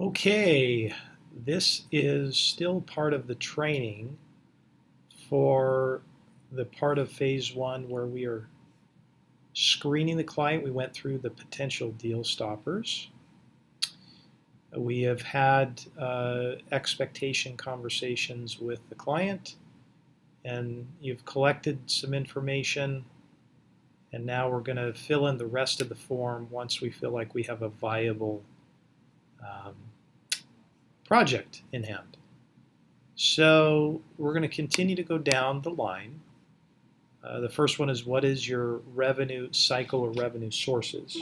Okay, this is still part of the training for the part of phase one where we are screening the client. We went through the potential deal stoppers. We have had expectation conversations with the client, and you've collected some information, and now we're going to fill in the rest of the form once we feel like we have a viable um, project in hand. So we're going to continue to go down the line. The first one is, what is your revenue cycle or revenue sources?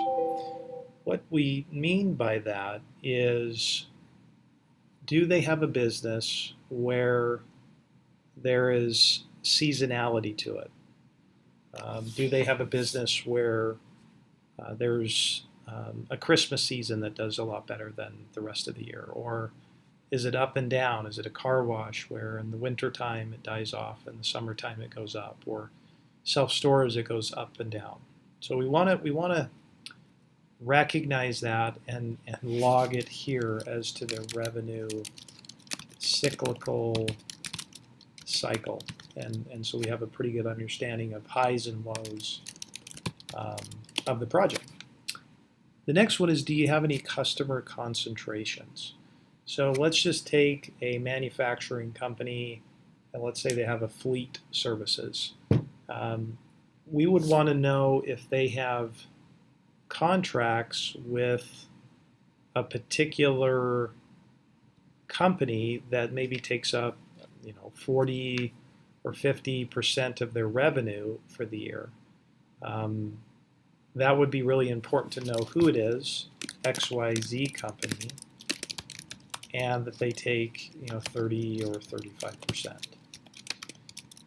What we mean by that is, do they have a business where there is seasonality to it? Do they have a business where there's a Christmas season that does a lot better than the rest of the year? Or is it up and down? Is it a car wash where in the wintertime it dies off and the summertime it goes up? Or self-storage, it goes up and down. So we want to recognize that and log it here as to the revenue cyclical cycle. And so we have a pretty good understanding of highs and lows um, of the project. The next one is, do you have any customer concentrations? So let's just take a manufacturing company, and let's say they have a fleet services. Um, we would want to know if they have contracts with a particular company that maybe takes up 40 or 50% of their revenue for the year. That would be really important to know who it is, XYZ company, and that they take 30 or 35%.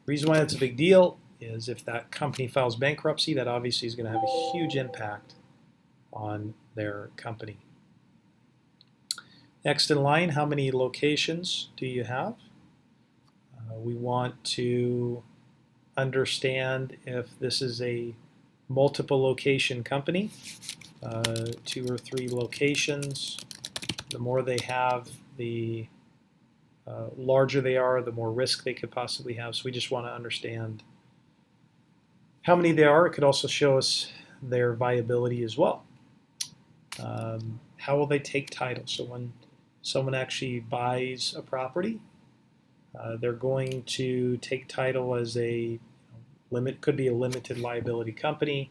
Reason why that's a big deal is if that company files bankruptcy, that obviously is going to have a huge impact on their company. Next in line, how many locations do you have? We want to understand if this is a multiple location company, 2 or 3 locations. The more they have, the larger they are, the more risk they could possibly have. So we just want to understand how many there are. It could also show us their viability as well. How will they take title? So when someone actually buys a property, they're going to take title as a could be a limited liability company,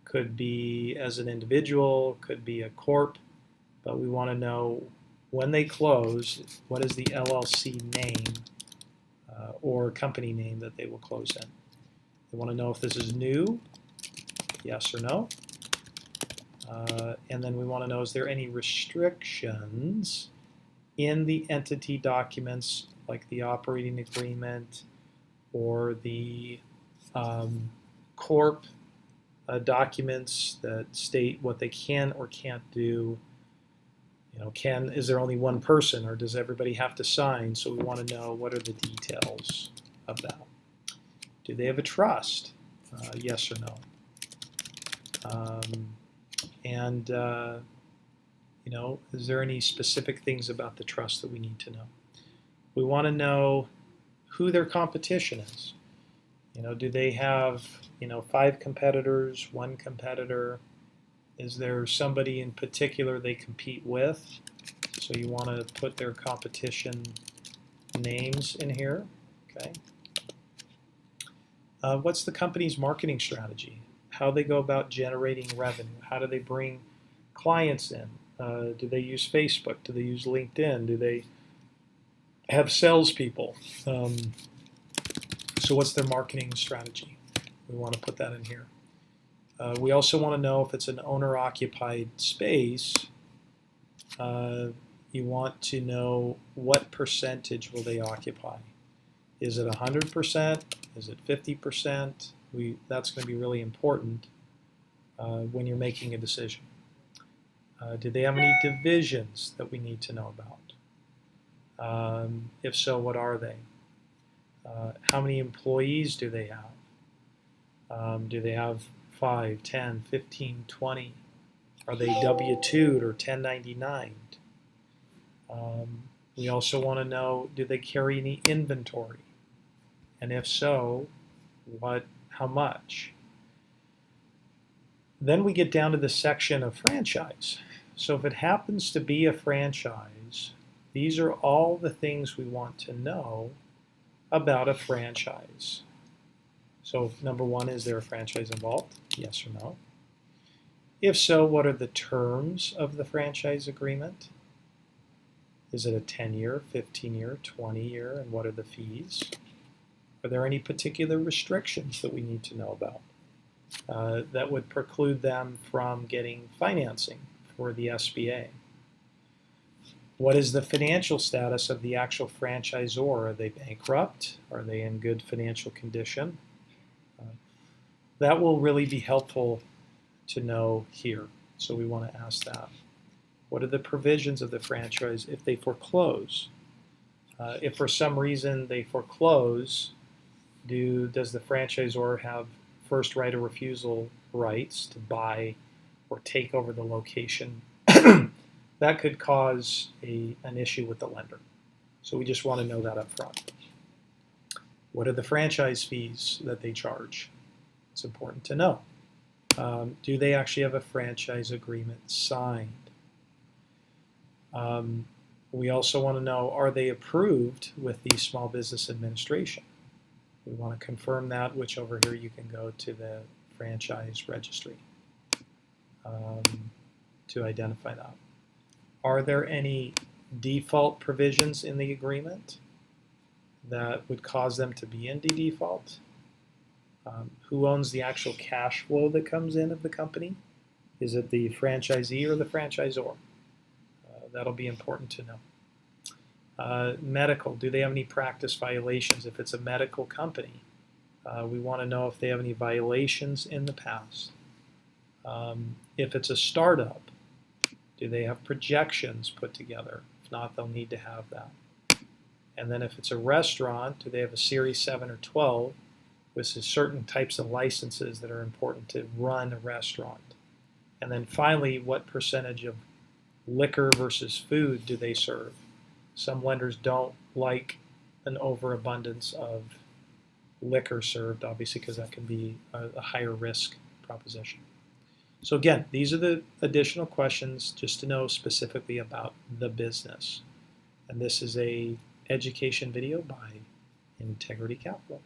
could be as an individual, could be a corp, but we want to know when they close, what is the LLC name or company name that they will close in. They want to know if this is new, yes or no. And then we want to know, is there any restrictions in the entity documents, like the operating agreement or the corp documents that state what they can or can't do. Is there only one person, or does everybody have to sign? So we want to know, what are the details of that. Do they have a trust? Yes or no. And is there any specific things about the trust that we need to know? We want to know who their competition is. Do they have 5 competitors, 1 competitor? Is there somebody in particular they compete with? So you want to put their competition names in here. Okay. What's the company's marketing strategy? How they go about generating revenue? How do they bring clients in? Do they use Facebook? Do they use LinkedIn? Do they have salespeople? So what's their marketing strategy? We want to put that in here. We also want to know if it's an owner-occupied space. You want to know what percentage will they occupy. Is it 100%? Is it 50%? That's going to be really important when you're making a decision. Do they have any divisions that we need to know about? If so, what are they? How many employees do they have? Do they have 5, 10, 15, 20? Are they W-2'd or 1099'd? We also want to know, do they carry any inventory? And if so, how much? Then we get down to the section of franchise. So if it happens to be a franchise, these are all the things we want to know about a franchise. So number one, is there a franchise involved? Yes or no? If so, what are the terms of the franchise agreement? Is it a 10-year, 15-year, 20-year, and what are the fees? Are there any particular restrictions that we need to know about that would preclude them from getting financing for the SBA? What is the financial status of the actual franchisor? Are they bankrupt? Are they in good financial condition? That will really be helpful to know here. So we want to ask that. What are the provisions of the franchise if they foreclose? If for some reason they foreclose, does the franchisor have first right of refusal rights to buy or take over the location? That could cause an issue with the lender. So we just want to know that up front. What are the franchise fees that they charge? It's important to know. Do they actually have a franchise agreement signed? We also want to know, are they approved with the Small Business Administration? We want to confirm that, which over here you can go to the franchise registry to identify that. Are there any default provisions in the agreement that would cause them to be in default? Who owns the actual cash flow that comes in of the company? Is it the franchisee or the franchisor? That'll be important to know. Medical, do they have any practice violations? If it's a medical company, we want to know if they have any violations in the past. If it's a startup, do they have projections put together? If not, they'll need to have that. And then if it's a restaurant, do they have a Series 7 or 12, which is certain types of licenses that are important to run a restaurant? And then finally, what percentage of liquor versus food do they serve? Some lenders don't like an overabundance of liquor served, obviously, because that can be a higher risk proposition. So again, these are the additional questions just to know specifically about the business. And this is a education video by Integrity Capital.